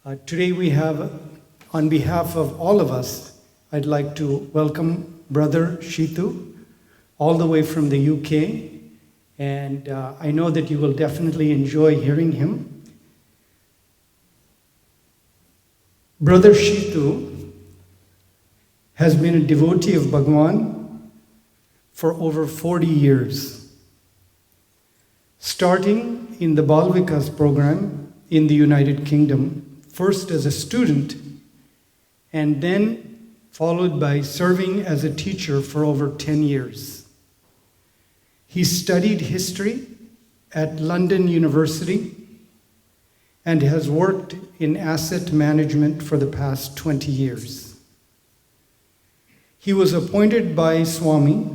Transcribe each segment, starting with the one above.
Today we have, on behalf of all of us, I'd like to welcome Brother Shitu, all the way from the UK. And I know that you will definitely enjoy hearing him. Brother Shitu has been a devotee of Bhagwan for over 40 years, starting in the Balvikas program in the United Kingdom, first as a student, and then followed by serving as a teacher for over 10 years. He studied history at London University and has worked in asset management for the past 20 years. He was appointed by Swami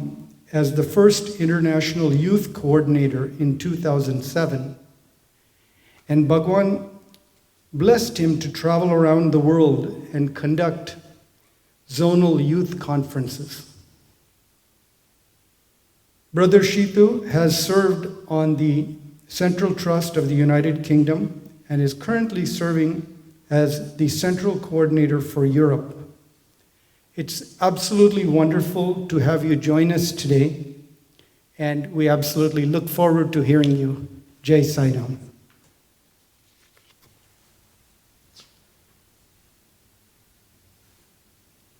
as the first international youth coordinator in 2007, and Bhagwan blessed him to travel around the world and conduct zonal youth conferences. Brother Shitu has served on the Central Trust of the United Kingdom and is currently serving as the Central Coordinator for Europe. It's absolutely wonderful to have you join us today, and we absolutely look forward to hearing you. Jai Sai Ram.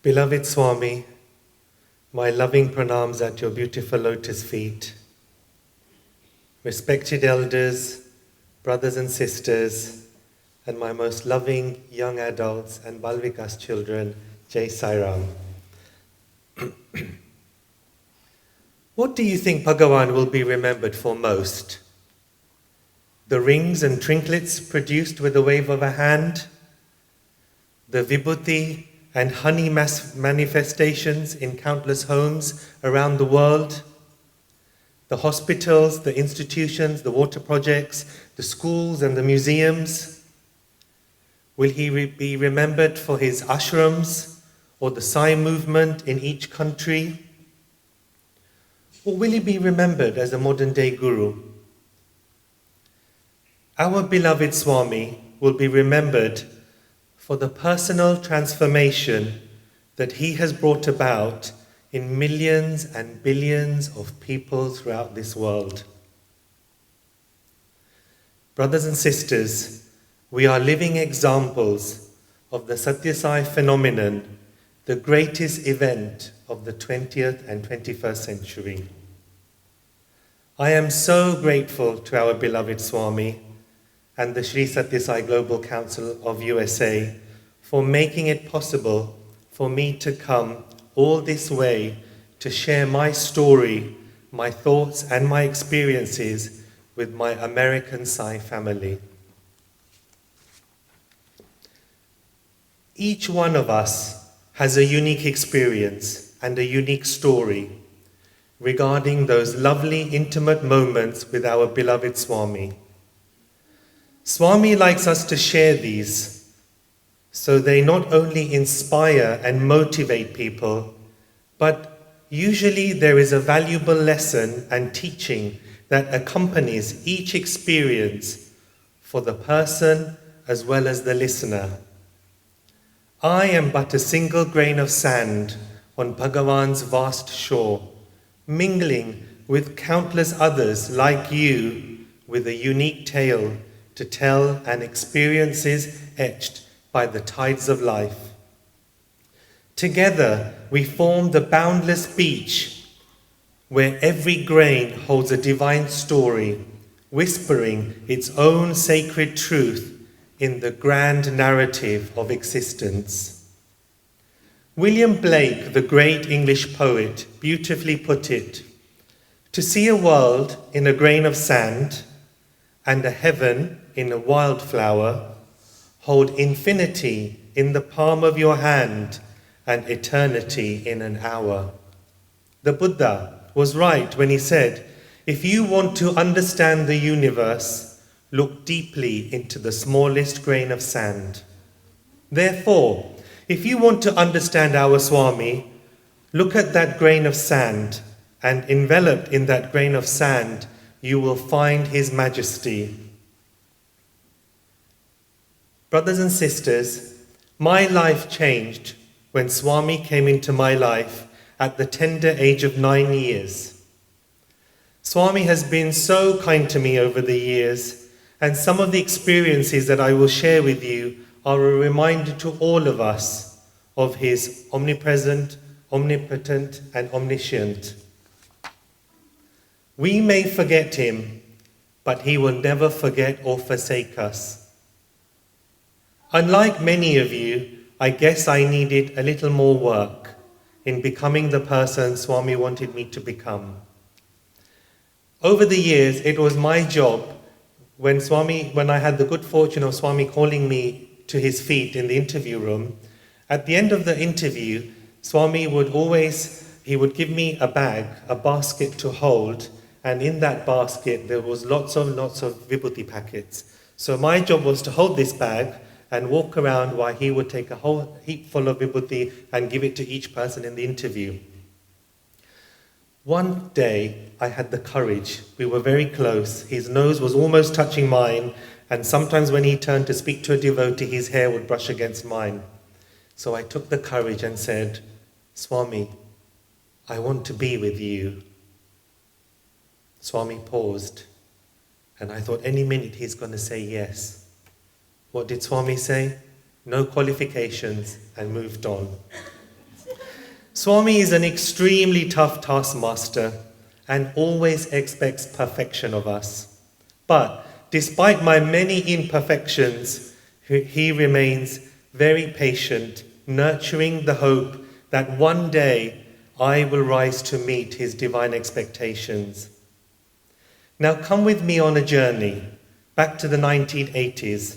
Beloved Swami, my loving pranams at your beautiful lotus feet. Respected elders, brothers and sisters, and my most loving young adults and Balvikas children, Jai Sai Ram. What do you think Bhagavan will be remembered for most? The rings and trinkets produced with a wave of a hand? The vibhuti and honey manifestations in countless homes around the world? The hospitals, the institutions, the water projects, the schools and the museums? Will he be remembered for his ashrams or the Sai movement in each country? Or will he be remembered as a modern-day guru? Our beloved Swami will be remembered for the personal transformation that he has brought about in millions and billions of people throughout this world. Brothers and sisters, we are living examples of the Satya Sai phenomenon, the greatest event of the 20th and 21st century. I am so grateful to our beloved Swami and the Sri Satya Sai Global Council of USA for making it possible for me to come all this way to share my story, my thoughts and my experiences with my American Sai family. Each one of us has a unique experience and a unique story regarding those lovely intimate moments with our beloved Swami. Swami likes us to share these so they not only inspire and motivate people, but usually there is a valuable lesson and teaching that accompanies each experience for the person as well as the listener. I am but a single grain of sand on Bhagavan's vast shore, mingling with countless others like you with a unique tale to tell and experiences etched by the tides of life. Together we form the boundless beach where every grain holds a divine story, whispering its own sacred truth in the grand narrative of existence. William Blake, the great English poet, beautifully put it, "To see a world in a grain of sand and a heaven in a wildflower, hold infinity in the palm of your hand and eternity in an hour." The Buddha was right when he said, if you want to understand the universe, look deeply into the smallest grain of sand. Therefore, if you want to understand our Swami, look at that grain of sand, and enveloped in that grain of sand, you will find His Majesty. Brothers and sisters, my life changed when Swami came into my life at the tender age of 9 years. Swami has been so kind to me over the years, and some of the experiences that I will share with you are a reminder to all of us of his omnipresent, omnipotent, and omniscient. We may forget him, but he will never forget or forsake us. Unlike many of you, I guess I needed a little more work in becoming the person Swami wanted me to become. Over the years, it was my job when I had the good fortune of Swami calling me to his feet in the interview room. At the end of the interview, Swami would give me a bag, a basket to hold, and in that basket there was lots of vibhuti packets. So my job was to hold this bag and walk around while he would take a whole heap full of vibhuti and give it to each person in the interview. One day, I had the courage. We were very close. His nose was almost touching mine, and sometimes when he turned to speak to a devotee, his hair would brush against mine. So I took the courage and said, "Swami, I want to be with you." Swami paused, and I thought any minute he's going to say yes. What did Swami say? No qualifications, and moved on. Swami is an extremely tough taskmaster and always expects perfection of us. But despite my many imperfections, he remains very patient, nurturing the hope that one day I will rise to meet his divine expectations. Now come with me on a journey back to the 1980s,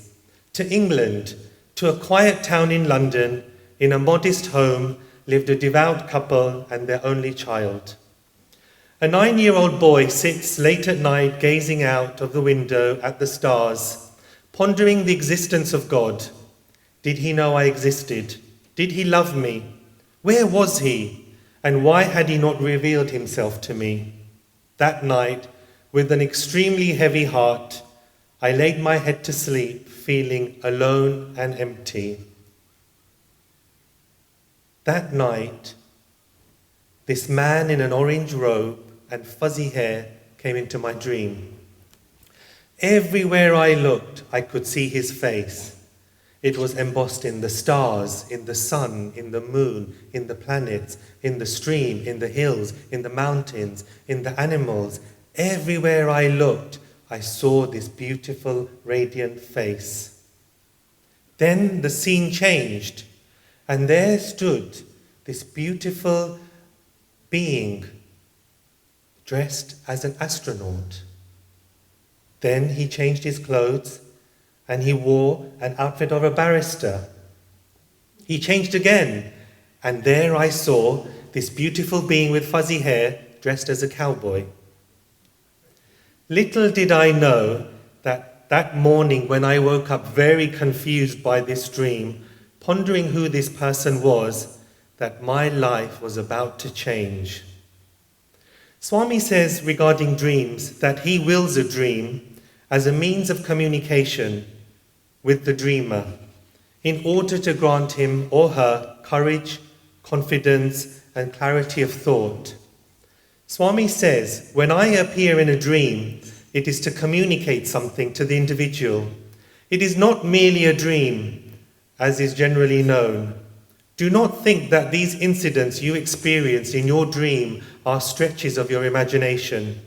to England, to a quiet town in London. In a modest home lived a devout couple and their only child. A 9-year-old boy sits late at night gazing out of the window at the stars, pondering the existence of God. Did he know I existed? Did he love me? Where was he? And why had he not revealed himself to me? That night, with an extremely heavy heart, I laid my head to sleep, feeling alone and empty. That night, this man in an orange robe and fuzzy hair came into my dream. Everywhere I looked, I could see his face. It was embossed in the stars, in the sun, in the moon, in the planets, in the stream, in the hills, in the mountains, in the animals. Everywhere I looked, I saw this beautiful, radiant face. Then the scene changed. And there stood this beautiful being dressed as an astronaut. Then he changed his clothes and he wore an outfit of a barrister. He changed again, and there I saw this beautiful being with fuzzy hair dressed as a cowboy. Little did I know that morning when I woke up very confused by this dream, pondering who this person was, that my life was about to change. Swami says regarding dreams that he wills a dream as a means of communication with the dreamer in order to grant him or her courage, confidence, and clarity of thought. Swami says, when I appear in a dream, it is to communicate something to the individual. It is not merely a dream, as is generally known. Do not think that these incidents you experience in your dream are stretches of your imagination.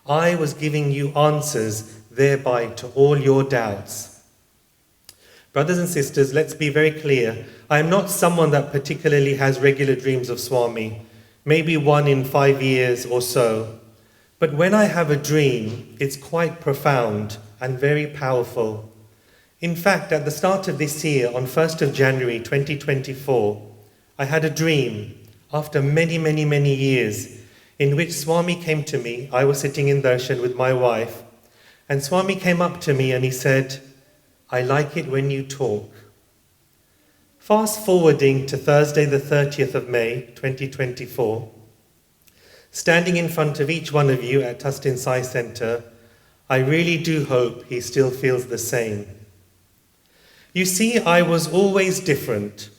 I was giving you answers thereby to all your doubts. Brothers and sisters, let's be very clear. I am not someone that particularly has regular dreams of Swami, maybe 1 in 5 years or so. But when I have a dream, it's quite profound and very powerful. In fact, at the start of this year, on 1st of January 2024, I had a dream after many years in which Swami came to me. I was sitting in darshan with my wife, and Swami came up to me and he said, "I like it when you talk." Fast forwarding to Thursday the 30th of May 2024, standing in front of each one of you at Tustin Sai Center, I really do hope he still feels the same. You see, I was always different.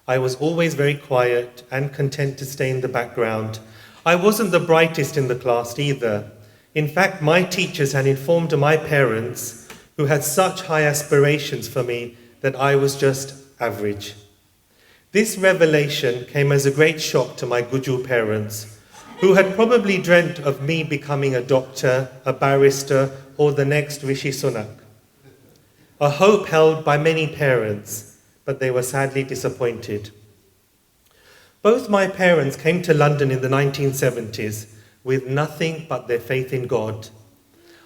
I was always very quiet and content to stay in the background. I wasn't the brightest in the class either. In fact, my teachers had informed my parents, who had such high aspirations for me, that I was just average. This revelation came as a great shock to my Gujul parents, who had probably dreamt of me becoming a doctor, a barrister, or the next Rishi Sunak. A hope held by many parents, but they were sadly disappointed. Both my parents came to London in the 1970s with nothing but their faith in God.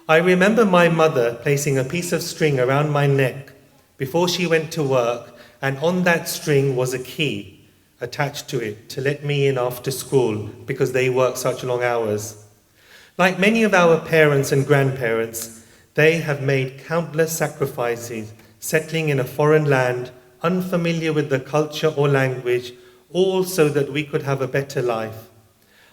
I remember my mother placing a piece of string around my neck before she went to work, and on that string was a key attached to it to let me in after school because they work such long hours. Like many of our parents and grandparents, they have made countless sacrifices, settling in a foreign land, unfamiliar with the culture or language, all so that we could have a better life.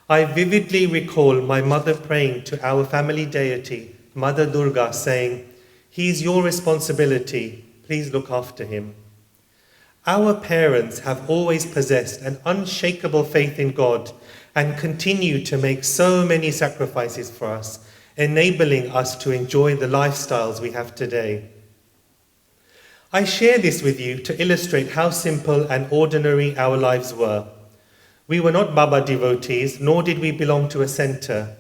I vividly recall my mother praying to our family deity, Mother Durga, saying, "He is your responsibility, please look after him." Our parents have always possessed an unshakable faith in God and continue to make so many sacrifices for us, enabling us to enjoy the lifestyles we have today. I share this with you to illustrate how simple and ordinary our lives were. We were not Baba devotees, nor did we belong to a center.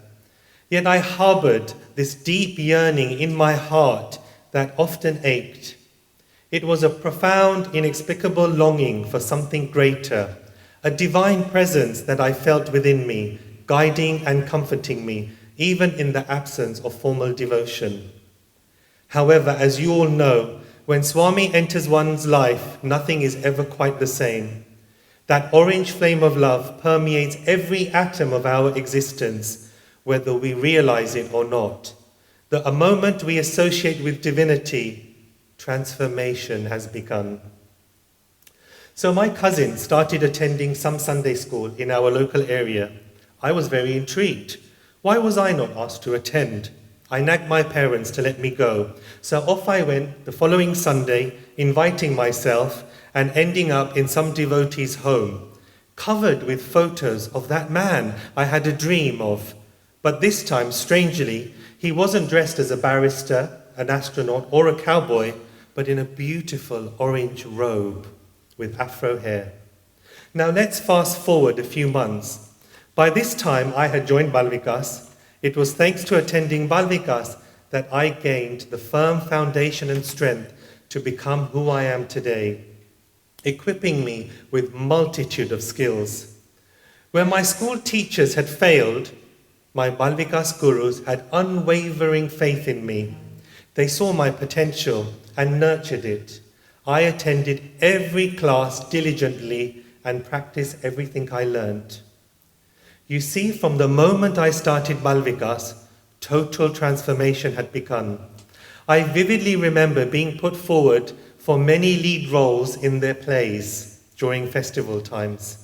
Yet I harbored this deep yearning in my heart that often ached. It was a profound, inexplicable longing for something greater, a divine presence that I felt within me, guiding and comforting me, even in the absence of formal devotion. However, as you all know, when Swami enters one's life, nothing is ever quite the same. That orange flame of love permeates every atom of our existence, whether we realize it or not. The moment we associate with divinity, transformation has begun. So my cousin started attending some Sunday school in our local area. I was very intrigued. Why was I not asked to attend? I nagged my parents to let me go. So off I went the following Sunday, inviting myself and ending up in some devotee's home, covered with photos of that man I had a dream of. But this time, strangely, he wasn't dressed as a barrister, an astronaut, or a cowboy, but in a beautiful orange robe with afro hair. Now let's fast forward a few months. By this time, I had joined Bal Vikas. It was thanks to attending Bal Vikas that I gained the firm foundation and strength to become who I am today, equipping me with multitude of skills. Where my school teachers had failed, my Bal Vikas gurus had unwavering faith in me. They saw my potential and nurtured it. I attended every class diligently and practiced everything I learned. You see, from the moment I started Bal Vikas, total transformation had begun. I vividly remember being put forward for many lead roles in their plays during festival times.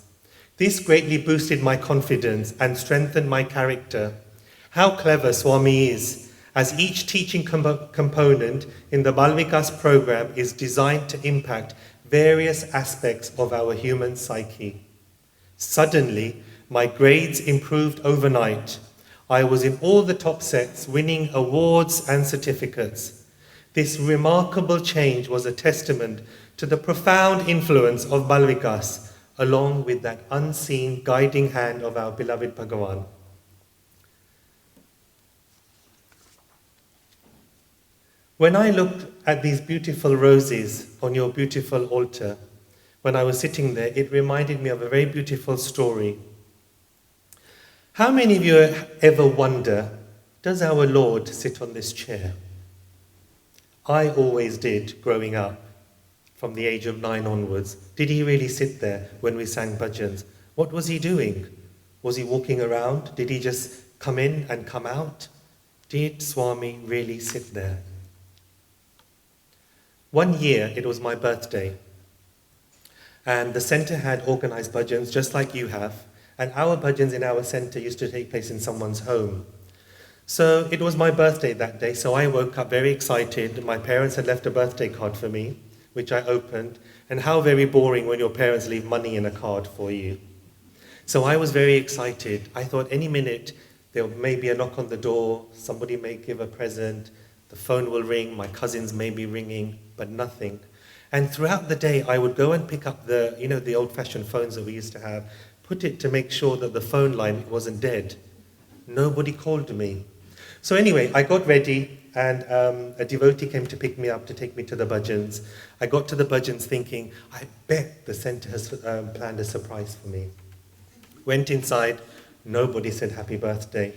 This greatly boosted my confidence and strengthened my character. How clever Swami is, as each teaching component in the Bal Vikas program is designed to impact various aspects of our human psyche. Suddenly, my grades improved overnight. I was in all the top sets, winning awards and certificates. This remarkable change was a testament to the profound influence of Bal Vikas, along with that unseen guiding hand of our beloved Bhagavan. When I looked at these beautiful roses on your beautiful altar, when I was sitting there, it reminded me of a very beautiful story. How many of you ever wonder, does our Lord sit on this chair? I always did growing up, from the age of 9 onwards. Did he really sit there when we sang bhajans? What was he doing? Was he walking around? Did he just come in and come out? Did Swami really sit there? One year, it was my birthday, and the centre had organised bhajans just like you have, and our bhajans in our centre used to take place in someone's home. So it was my birthday that day, so I woke up very excited. My parents had left a birthday card for me. which I opened, and how very boring when your parents leave money in a card for you. So I was very excited. I thought any minute there may be a knock on the door, somebody may give a present, the phone will ring, my cousins may be ringing, but nothing. And throughout the day, I would go and pick up the old-fashioned phones that we used to have, put it to make sure that the phone line wasn't dead. Nobody called me. So anyway, I got ready, and a devotee came to pick me up to take me to the bhajans. I got to the bhajans thinking, I bet the centre has planned a surprise for me. Went inside, nobody said happy birthday.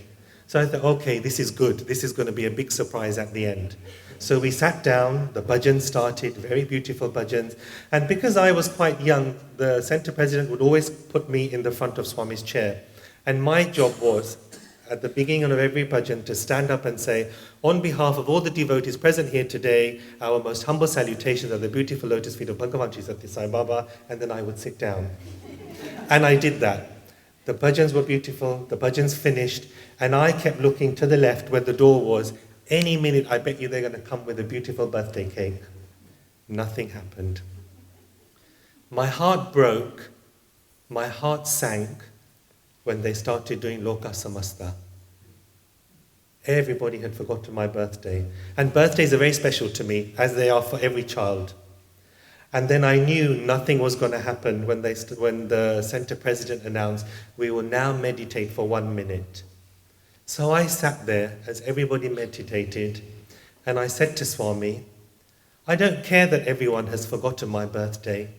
So I thought, okay, this is good. This is going to be a big surprise at the end. So we sat down, the bhajans started, very beautiful bhajans. And because I was quite young, the centre president would always put me in the front of Swami's chair. And my job was, at the beginning of every bhajan, to stand up and say, on behalf of all the devotees present here today, our most humble salutations are the beautiful lotus feet of Bhagavan Sri Sathya Sai Baba, and then I would sit down. And I did that. The bhajans were beautiful, the bhajans finished, and I kept looking to the left where the door was. Any minute, I bet you they're going to come with a beautiful birthday cake. Nothing happened. My heart broke, my heart sank when they started doing Loka Samasta. Everybody had forgotten my birthday. And birthdays are very special to me, as they are for every child. And then I knew nothing was going to happen when the centre president announced, we will now meditate for 1 minute. So I sat there as everybody meditated, and I said to Swami, I don't care that everyone has forgotten my birthday,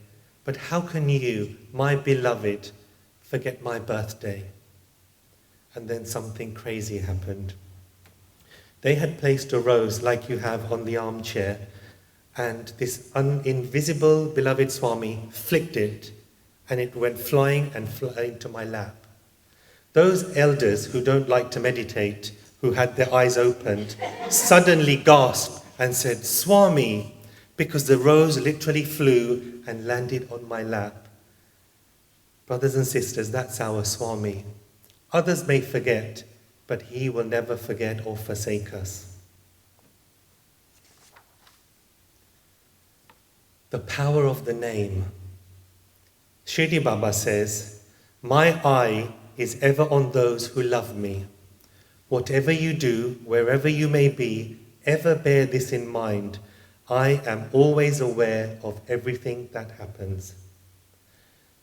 but how can you, my beloved, forget my birthday? And then something crazy happened. They had placed a rose like you have on the armchair, and this invisible beloved Swami flicked it, and it went flying into my lap. Those elders who don't like to meditate, who had their eyes opened, suddenly gasped and said, Swami, because the rose literally flew and landed on my lap. Brothers and sisters, that's our Swami. Others may forget, but he will never forget or forsake us. The power of the name. Shirdi Baba says, my eye is ever on those who love me. Whatever you do, wherever you may be, ever bear this in mind. I am always aware of everything that happens.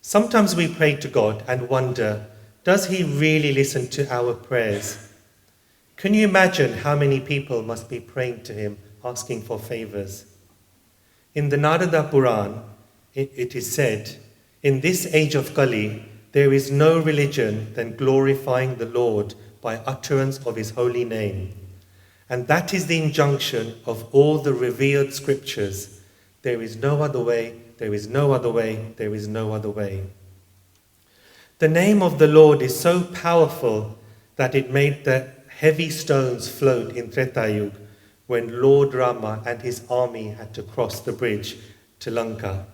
Sometimes we pray to God and wonder, does he really listen to our prayers? Can you imagine how many people must be praying to him, asking for favors? In the Narada Puran, it is said, in this age of Kali, there is no religion than glorifying the Lord by utterance of his holy name. And that is the injunction of all the revealed scriptures. There is no other way, there is no other way, there is no other way. The name of the Lord is so powerful that it made the heavy stones float in Treta Yuga when Lord Rama and his army had to cross the bridge to Lanka.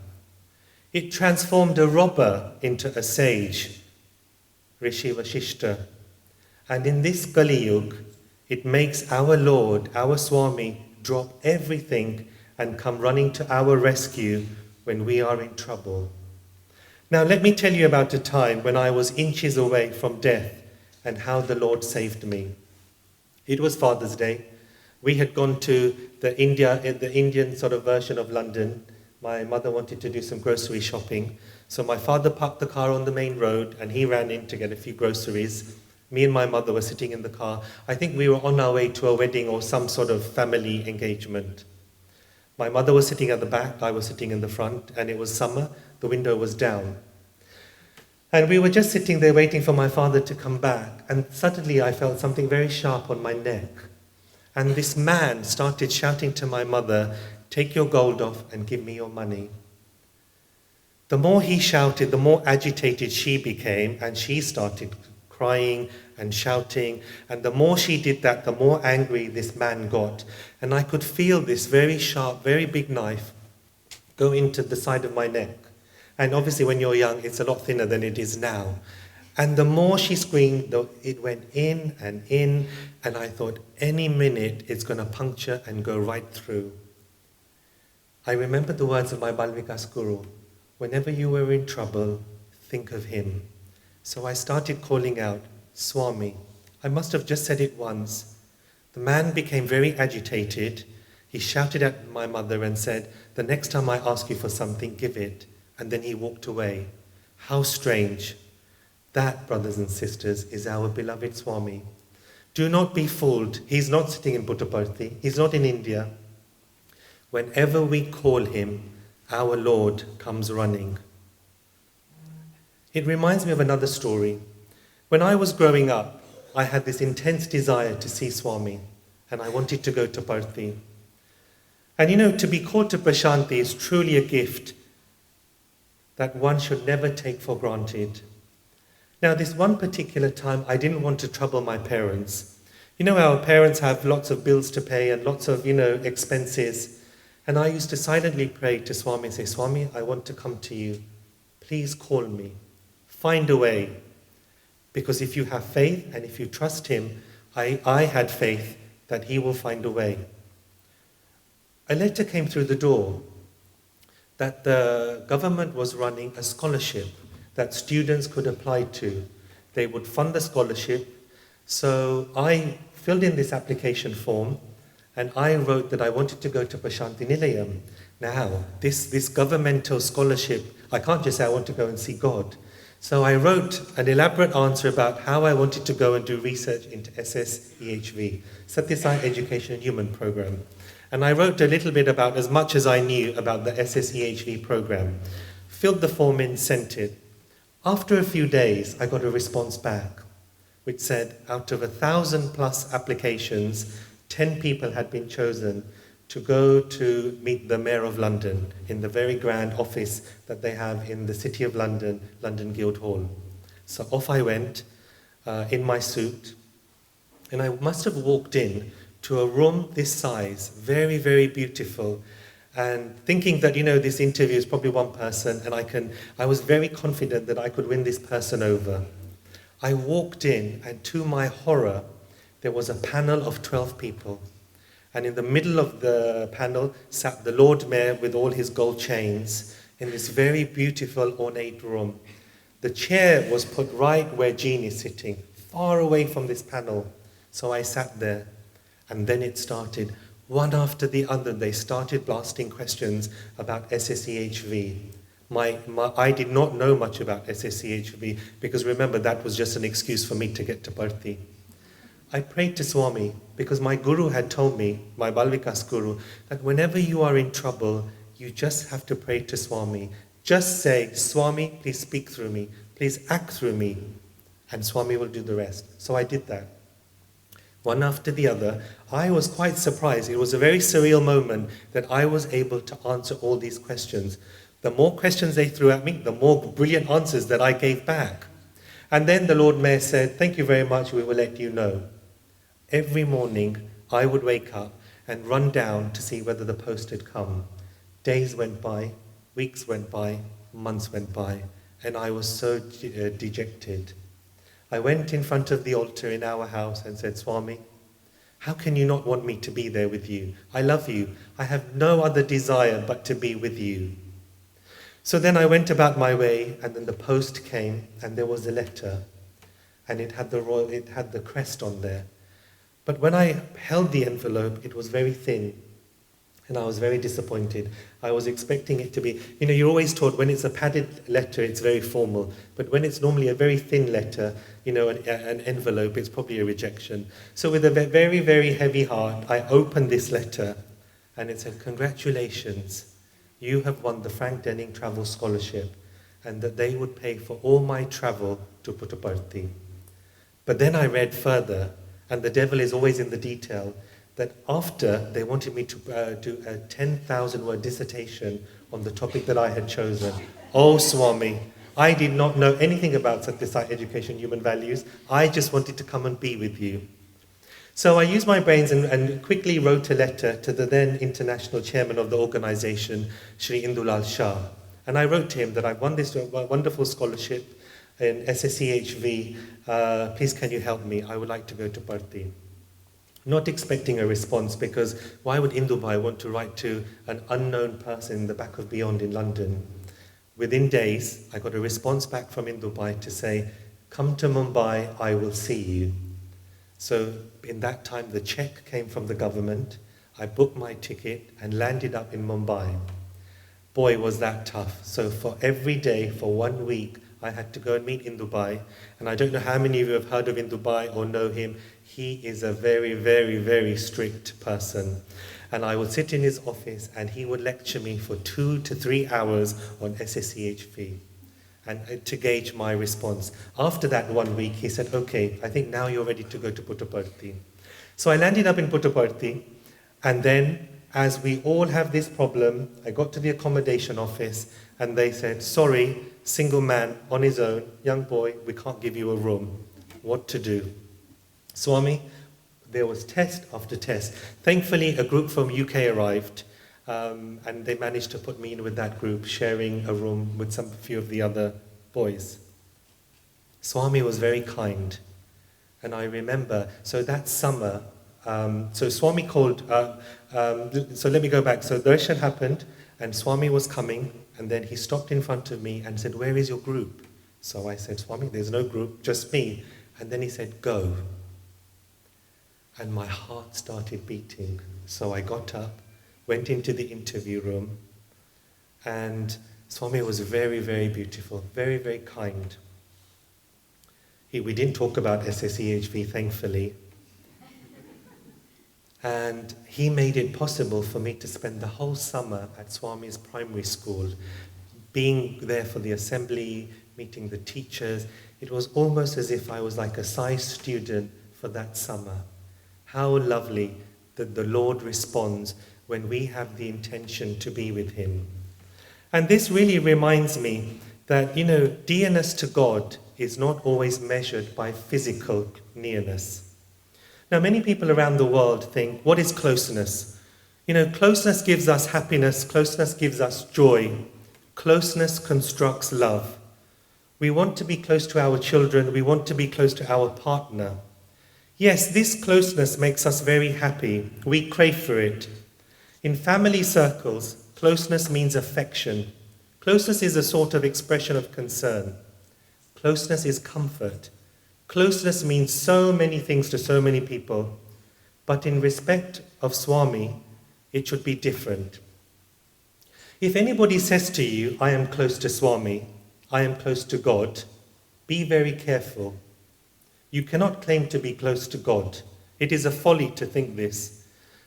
It transformed a robber into a sage, Rishi Vashishta. And in this Kali Yuga, it makes our Lord, our Swami, drop everything and come running to our rescue when we are in trouble. Now let me tell you about a time when I was inches away from death and how the Lord saved me. It was Father's Day. We had gone to the Indian sort of version of London. My mother wanted to do some grocery shopping. So my father parked the car on the main road and he ran in to get a few groceries. Me and my mother were sitting in the car. I think we were on our way to a wedding or some sort of family engagement. My mother was sitting at the back, I was sitting in the front, and it was summer, the window was down. And we were just sitting there waiting for my father to come back, and suddenly I felt something very sharp on my neck. And this man started shouting to my mother, "Take your gold off and give me your money." The more he shouted, the more agitated she became, and she started crying and shouting. And the more she did that, the more angry this man got. And I could feel this very sharp, very big knife go into the side of my neck. And obviously when you're young, it's a lot thinner than it is now. And the more she screamed, it went in, and I thought any minute it's going to puncture and go right through. I remember the words of my Balvikas Guru, whenever you were in trouble, think of him. So I started calling out, Swami. I must have just said it once. The man became very agitated. He shouted at my mother and said, the next time I ask you for something, give it. And then he walked away. How strange. That, brothers and sisters, is our beloved Swami. Do not be fooled. He's not sitting in Puttaparthi. He's not in India. Whenever we call him, our Lord comes running. It reminds me of another story. When I was growing up, I had this intense desire to see Swami, and I wanted to go to Parthi. And to be called to Prashanti is truly a gift that one should never take for granted. Now, this one particular time, I didn't want to trouble my parents. Our parents have lots of bills to pay and lots of, expenses. And I used to silently pray to Swami and say, Swami, I want to come to you. Please call me. Find a way. Because if you have faith and if you trust him, I had faith that he will find a way. A letter came through the door that the government was running a scholarship that students could apply to. They would fund the scholarship. So I filled in this application form and I wrote that I wanted to go to Prashanti Nilayam. Now, this governmental scholarship, I can't just say I want to go and see God. So I wrote an elaborate answer about how I wanted to go and do research into SSEHV, Satya Sai Education and Human Program. And I wrote a little bit about as much as I knew about the SSEHV program, filled the form in, sent it. After a few days, I got a response back, which said out of 1,000+ applications, 10 people had been chosen to go to meet the Mayor of London in the very grand office that they have in the City of London, London Guildhall. So off I went in my suit, and I must have walked in to a room this size, very, very beautiful, and thinking that, this interview is probably one person, and I was very confident that I could win this person over. I walked in, and to my horror, there was a panel of 12 people. And in the middle of the panel sat the Lord Mayor with all his gold chains in this very beautiful, ornate room. The chair was put right where Jean is sitting, far away from this panel. So I sat there, and then it started. One after the other, they started blasting questions about SSEHV. I did not know much about SSEHV, because remember, that was just an excuse for me to get to Parthi. I prayed to Swami because my Guru had told me, my Balvikas Guru, that whenever you are in trouble, you just have to pray to Swami. Just say, Swami, please speak through me. Please act through me. And Swami will do the rest. So I did that. One after the other, I was quite surprised. It was a very surreal moment that I was able to answer all these questions. The more questions they threw at me, the more brilliant answers that I gave back. And then the Lord Mayor said, thank you very much, we will let you know. Every morning, I would wake up and run down to see whether the post had come. Days went by, weeks went by, months went by, and I was so dejected. I went in front of the altar in our house and said, Swami, how can you not want me to be there with you? I love you. I have no other desire but to be with you. So then I went about my way, and then the post came, and there was a letter, and it had the crest on there. But when I held the envelope, it was very thin, and I was very disappointed. I was expecting it to be, you're always taught when it's a padded letter, it's very formal. But when it's normally a very thin letter, an envelope, it's probably a rejection. So with a very, very heavy heart, I opened this letter, and it said, congratulations, you have won the Frank Denning Travel Scholarship, and that they would pay for all my travel to Puttaparthi. But then I read further, and the devil is always in the detail, that after they wanted me to do a 10,000-word dissertation on the topic that I had chosen. Oh, Swami, I did not know anything about Satya Sai Education, Human Values. I just wanted to come and be with you. So I used my brains and quickly wrote a letter to the then international chairman of the organization, Shri Indulal Shah. And I wrote to him that I won this wonderful scholarship in SSEHV. Please can you help me? I would like to go to Parthi. not expecting a response, because why would Indubai want to write to an unknown person in the back of Beyond in London? Within days, I got a response back from Indubai to say, come to Mumbai, I will see you. So in that time, the check came from the government. I booked my ticket and landed up in Mumbai. Boy, was that tough. So for every day, for 1 week, I had to go and meet Indubai. And I don't know how many of you have heard of Indubai or know him. He is a very, very, very strict person. And I would sit in his office and he would lecture me for 2 to 3 hours on SSEHV and to gauge my response. After that 1 week, he said, okay, I think now you're ready to go to Puttaparthi. So I landed up in Puttaparthi, and then as we all have this problem, I got to the accommodation office and they said, sorry, single man on his own, young boy, we can't give you a room. What to do? Swami, there was test after test. Thankfully, a group from UK arrived, and they managed to put me in with that group, sharing a room with a few of the other boys. Swami was very kind. And I remember, so that summer, so Swami called, so let me go back. So darshan happened, and Swami was coming, and then he stopped in front of me and said, where is your group? So I said, Swami, there's no group, just me. And then he said, go. And my heart started beating. So I got up, went into the interview room, and Swami was very, very beautiful, very, very kind. We didn't talk about SSEHV, thankfully. And he made it possible for me to spend the whole summer at Swami's primary school, being there for the assembly, meeting the teachers. It was almost as if I was like a science student for that summer. How lovely that the Lord responds when we have the intention to be with him. And this really reminds me that, dearness to God is not always measured by physical nearness. Now, many people around the world think, what is closeness? Closeness gives us happiness, closeness gives us joy, closeness constructs love. We want to be close to our children, we want to be close to our partner. Yes, this closeness makes us very happy. We crave for it. In family circles, closeness means affection. Closeness is a sort of expression of concern. Closeness is comfort. Closeness means so many things to so many people. But in respect of Swami, it should be different. If anybody says to you, I am close to Swami, I am close to God, be very careful. You cannot claim to be close to God. It is a folly to think this.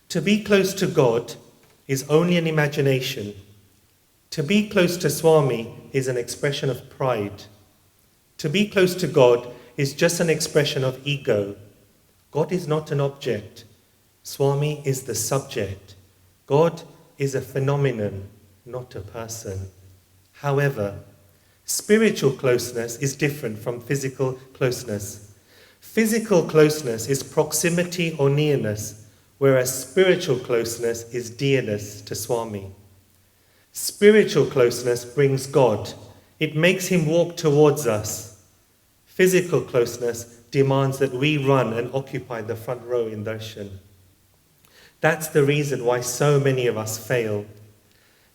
To be close to God is only an imagination. To be close to Swami is an expression of pride. To be close to God is just an expression of ego. God is not an object. Swami is the subject. God is a phenomenon, not a person. However, spiritual closeness is different from physical closeness. Physical closeness is proximity or nearness, whereas spiritual closeness is dearness to Swami. Spiritual closeness brings God. It makes him walk towards us. Physical closeness demands that we run and occupy the front row in darshan. That's the reason why so many of us fail.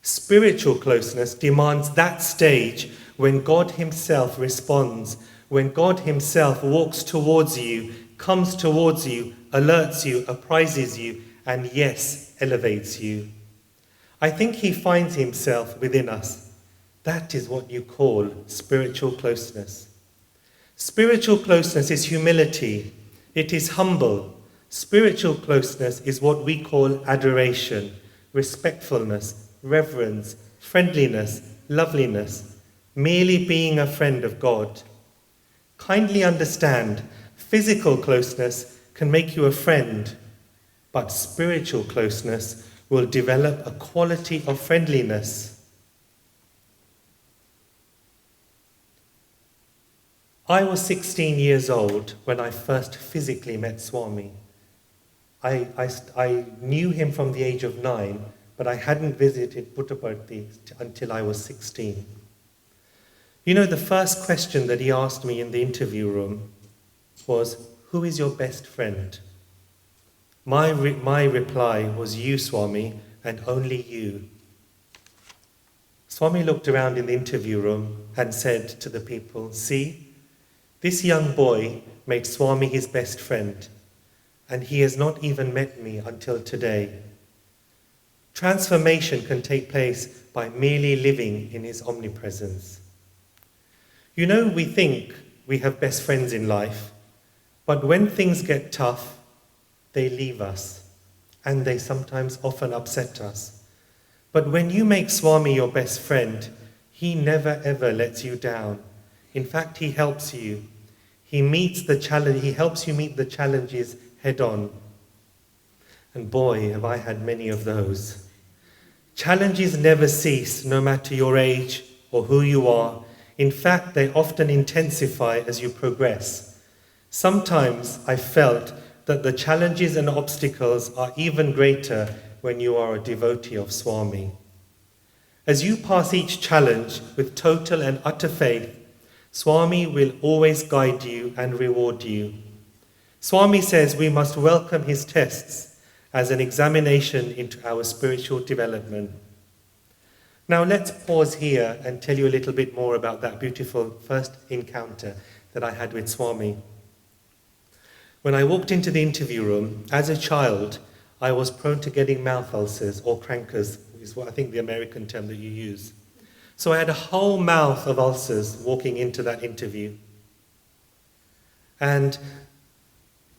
Spiritual closeness demands that stage when God himself responds, when God himself walks towards you, comes towards you, alerts you, apprises you, and yes, elevates you. I think he finds himself within us. That is what you call spiritual closeness. Spiritual closeness is humility. It is humble. Spiritual closeness is what we call adoration, respectfulness, reverence, friendliness, loveliness, merely being a friend of God. Kindly understand, physical closeness can make you a friend, but spiritual closeness will develop a quality of friendliness. I was 16 years old when I first physically met Swami. I knew him from the age of 9, but I hadn't visited Puttaparthi until I was 16. The first question that he asked me in the interview room was, who is your best friend? My reply was you, Swami, and only you. Swami looked around in the interview room and said to the people, see, this young boy made Swami his best friend, and he has not even met me until today. Transformation can take place by merely living in his omnipresence. You know, we think we have best friends in life, but when things get tough, they leave us, and they sometimes often upset us. But when you make Swami your best friend, he never ever lets you down. In fact, he helps you. He helps you meet the challenges head on. And boy, have I had many of those. Challenges never cease, no matter your age or who you are. In fact, they often intensify as you progress. Sometimes I felt that the challenges and obstacles are even greater when you are a devotee of Swami. As you pass each challenge with total and utter faith, Swami will always guide you and reward you. Swami says we must welcome his tests as an examination into our spiritual development. Now let's pause here and tell you a little bit more about that beautiful first encounter that I had with Swami. When I walked into the interview room, as a child, I was prone to getting mouth ulcers or crankers, which is what I think the American term that you use. So I had a whole mouth of ulcers walking into that interview. And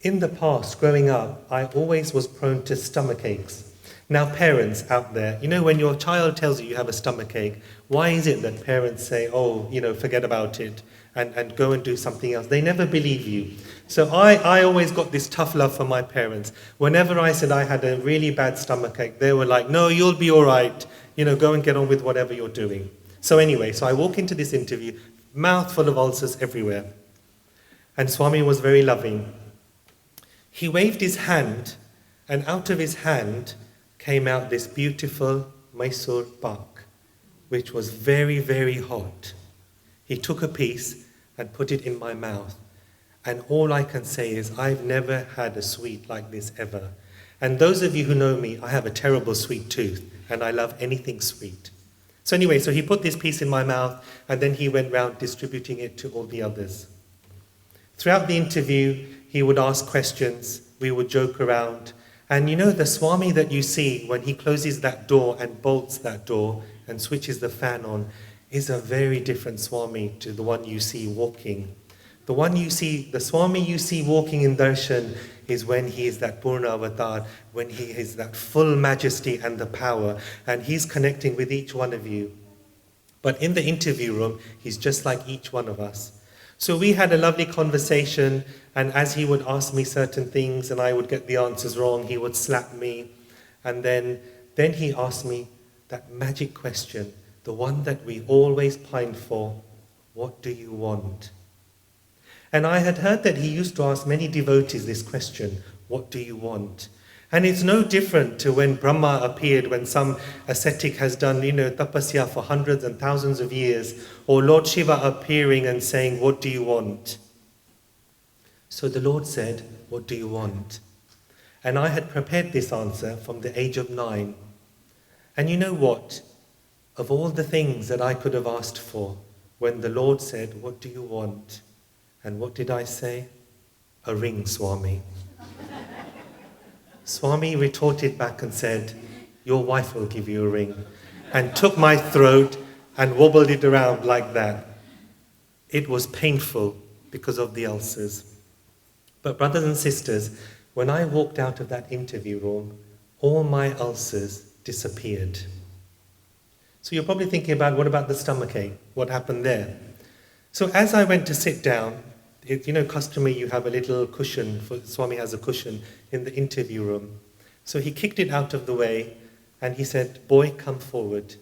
in the past, growing up, I always was prone to stomach aches. Now, parents out there, you know, when your child tells you you have a stomach ache, why is it that parents say, oh, you know, forget about it and go and do something else? They never believe you. So I always got this tough love for my parents. Whenever I said I had a really bad stomach ache, they were like, no, you'll be all right. You know, go and get on with whatever you're doing. So anyway, so I walk into this interview, mouth full of ulcers everywhere. And Swami was very loving. He waved his hand, and out of his hand came out this beautiful Mysore pak, which was very, very hot. He took a piece and put it in my mouth. And all I can say is I've never had a sweet like this ever. And those of you who know me, I have a terrible sweet tooth, and I love anything sweet. So anyway, so he put this piece in my mouth, and then he went round distributing it to all the others. Throughout the interview, he would ask questions, we would joke around. And you know, the Swami that you see when he closes that door and bolts that door and switches the fan on is a very different Swami to the one you see walking. The Swami you see walking in darshan is when he is that Purna Avatar, when he is that full majesty and the power, and he's connecting with each one of you. But in the interview room, he's just like each one of us. So we had a lovely conversation, and as he would ask me certain things and I would get the answers wrong, he would slap me. And then he asked me that magic question, the one that we always pine for, what do you want? And I had heard that he used to ask many devotees this question, what do you want? And it's no different to when Brahma appeared, when some ascetic has done, tapasya for hundreds and thousands of years, or Lord Shiva appearing and saying, what do you want? So the Lord said, what do you want? And I had prepared this answer from the age of 9. And you know what? Of all the things that I could have asked for, when the Lord said, what do you want? And what did I say? A ring, Swami. Swami retorted back and said, your wife will give you a ring, and took my throat and wobbled it around like that. It was painful because of the ulcers. But brothers and sisters, when I walked out of that interview room, all my ulcers disappeared. So you're probably thinking about, what about the stomachache? What happened there? So as I went to sit down, customary you have a little cushion, Swami has a cushion in the interview room. So he kicked it out of the way and he said, boy, come forward.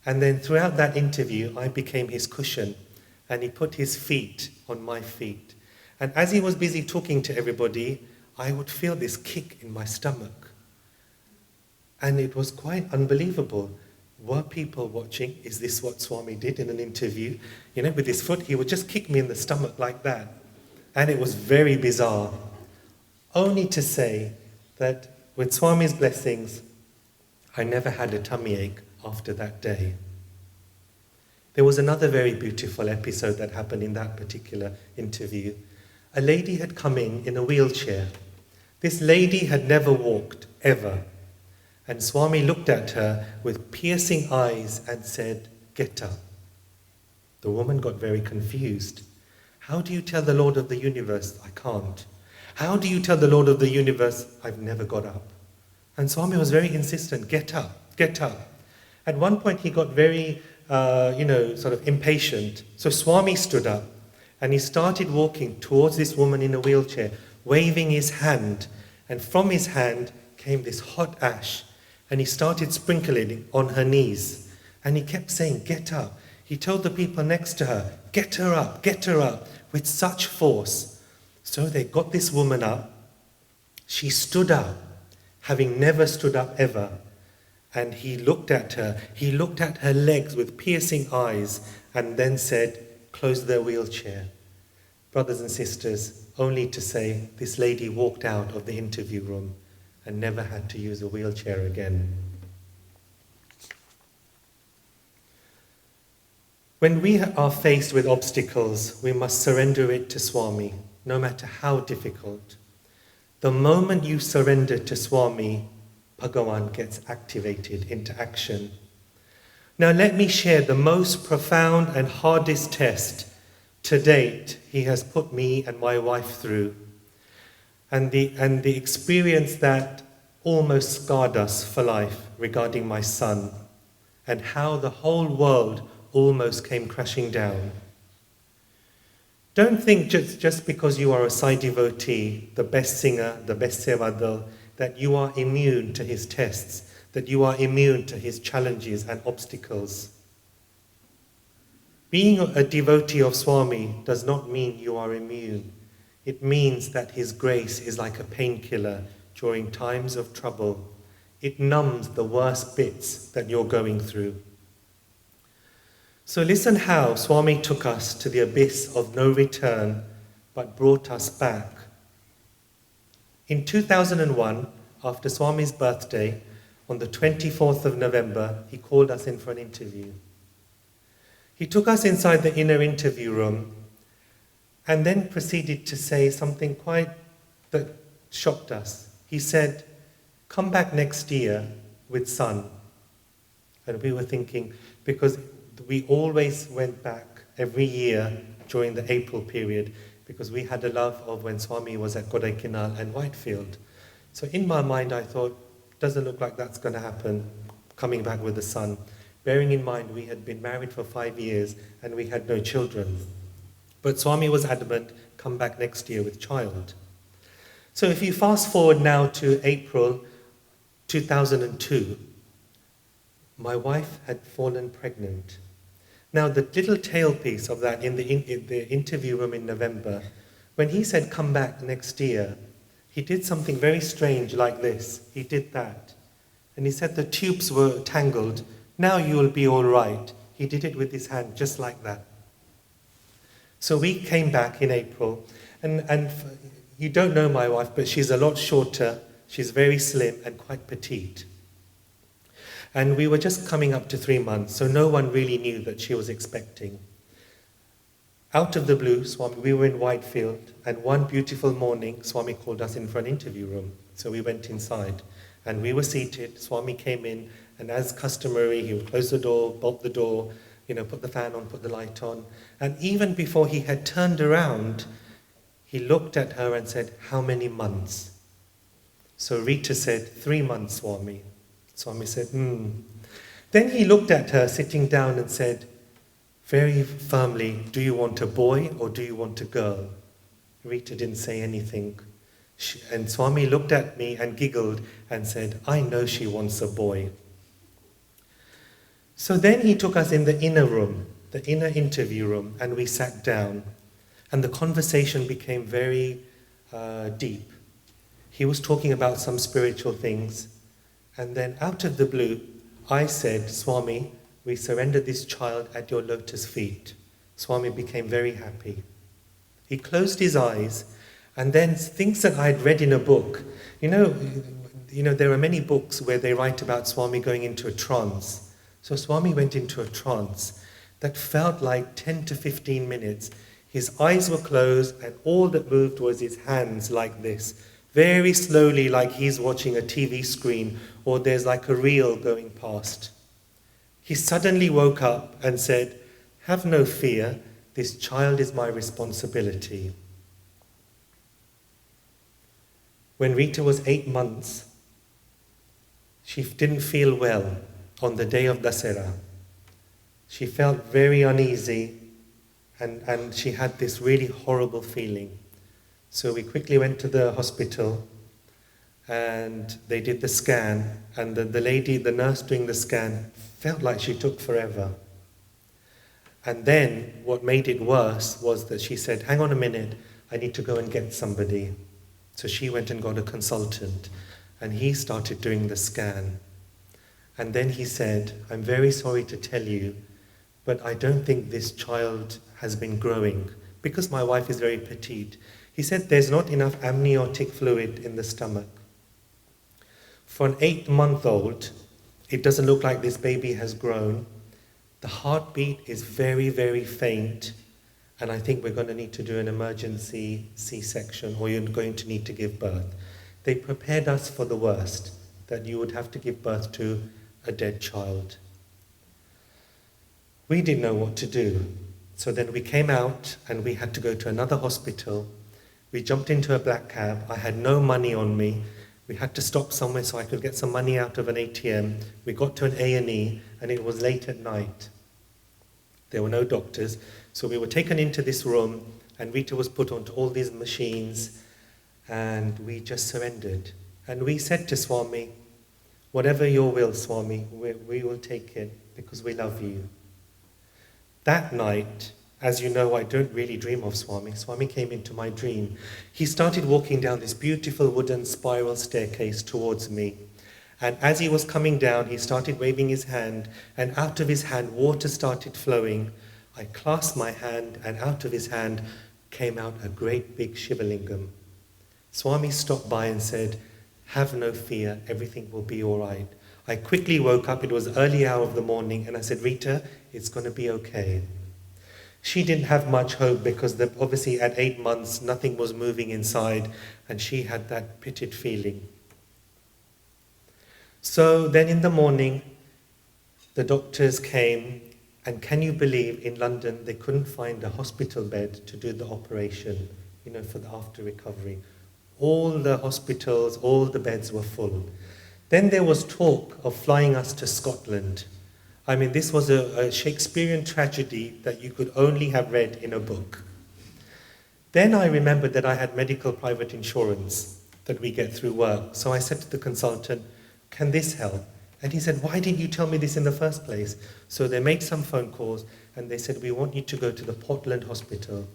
And then throughout that interview, I became his cushion and he put his feet on my feet. And as he was busy talking to everybody, I would feel this kick in my stomach. And it was quite unbelievable. Were people watching? Is this what Swami did in an interview? With his foot, he would just kick me in the stomach like that. And it was very bizarre. Only to say that With Swami's blessings, I never had a tummy ache after that day. There was another very beautiful episode that happened in that particular interview. A lady had come in a wheelchair. This lady had never walked, ever. And Swami looked at her with piercing eyes and said, "Get up." The woman got very confused. How do you tell the Lord of the universe, I can't? How do you tell the Lord of the universe, I've never got up? And Swami was very insistent, get up, get up. At one point he got very, sort of impatient. So Swami stood up and he started walking towards this woman in a wheelchair, waving his hand. And from his hand came this hot ash. And he started sprinkling it on her knees. And he kept saying, get up. He told the people next to her, get her up, with such force. So they got this woman up. She stood up, having never stood up ever. And he looked at her legs with piercing eyes, and then said, close their wheelchair. Brothers and sisters, only to say this lady walked out of the interview room and never had to use a wheelchair again. When we are faced with obstacles, we must surrender it to Swami, no matter how difficult. The moment you surrender to Swami, Bhagavan gets activated into action. Now let me share the most profound and hardest test to date he has put me and my wife through, and the experience that almost scarred us for life regarding my son, and how the whole world almost came crashing down. Don't think just because you are a Sai devotee, the best singer, the best sevadal, that you are immune to his tests, that you are immune to his challenges and obstacles. Being a devotee of Swami does not mean you are immune. It means that his grace is like a painkiller during times of trouble. It numbs the worst bits that you're going through. So listen how Swami took us to the abyss of no return, but brought us back. In 2001, after Swami's birthday, on the 24th of November, he called us in for an interview. He took us inside the inner interview room and then proceeded to say something that shocked us. He said, "Come back next year with son." And we were thinking, because we always went back every year during the April period, because we had a love of when Swami was at Kodaikanal and Whitefield. So in my mind I thought, doesn't look like that's going to happen, coming back with a son. Bearing in mind we had been married for 5 years and we had no children. But Swami was adamant, come back next year with child. So if you fast forward now to April 2002, my wife had fallen pregnant. Now the little tailpiece of that in the interview room in November, when he said come back next year, he did something very strange like this. He did that. And he said the tubes were tangled. Now you'll be all right. He did it with his hand, just like that. So we came back in April, and you don't know my wife, but she's a lot shorter. She's very slim and quite petite. And we were just coming up to 3 months, so no one really knew that she was expecting. Out of the blue, Swami, we were in Whitefield, and one beautiful morning, Swami called us in for an interview room. So we went inside, and we were seated. Swami came in, and as customary, he would close the door, bolt the door, put the fan on, put the light on. And even before he had turned around, he looked at her and said, "How many months?" So Rita said, 3 months, Swami. Swami said, Then he looked at her sitting down and said, very firmly, "Do you want a boy or do you want a girl?" Rita didn't say anything. And Swami looked at me and giggled and said, "I know she wants a boy." So then he took us in the inner room, the inner interview room, and we sat down. And the conversation became very deep. He was talking about some spiritual things. And then out of the blue, I said, "Swami, we surrendered this child at your lotus feet." Swami became very happy. He closed his eyes, and then things that I had read in a book. there are many books where they write about Swami going into a trance. So Swami went into a trance that felt like 10 to 15 minutes. His eyes were closed and all that moved was his hands like this, very slowly, like he's watching a TV screen or there's like a reel going past. He suddenly woke up and said, "Have no fear, this child is my responsibility." When Rita was 8 months, she didn't feel well on the day of Dasera. She felt very uneasy and she had this really horrible feeling. So we quickly went to the hospital and they did the scan, and the nurse doing the scan felt like she took forever. And then what made it worse was that she said, "Hang on a minute, I need to go and get somebody." So she went and got a consultant and he started doing the scan. And then he said, "I'm very sorry to tell you, but I don't think this child has been growing because my wife is very petite." He said there's not enough amniotic fluid in the stomach. For an 8-month-old, it doesn't look like this baby has grown. The heartbeat is very, very faint, and I think we're going to need to do an emergency C-section, or you're going to need to give birth. They prepared us for the worst, that you would have to give birth to a dead child. We didn't know what to do. So then we came out and we had to go to another hospital. We jumped into a black cab. I had no money on me. We had to stop somewhere so I could get some money out of an ATM. We got to an A&E and it was late at night. There were no doctors. So we were taken into this room and Rita was put onto all these machines and we just surrendered. And we said to Swami, "Whatever your will, Swami, we will take it because we love you." That night, as you know, I don't really dream of Swami. Swami came into my dream. He started walking down this beautiful wooden spiral staircase towards me. And as he was coming down, he started waving his hand, and out of his hand, water started flowing. I clasped my hand, and out of his hand came out a great big Shivalingam. Swami stopped by and said, "Have no fear, everything will be all right." I quickly woke up, it was early hour of the morning, and I said, "Rita, it's going to be okay." She didn't have much hope because obviously at 8 months, nothing was moving inside, and she had that pitted feeling. So then in the morning, the doctors came, and can you believe in London, they couldn't find a hospital bed to do the operation, for the after recovery. All the hospitals, all the beds were full. Then there was talk of flying us to Scotland. I mean, this was a Shakespearean tragedy that you could only have read in a book. Then I remembered that I had medical private insurance that we get through work. So I said to the consultant, "Can this help?" And he said, "Why didn't you tell me this in the first place?" So they made some phone calls and they said, "We want you to go to the Portland Hospital."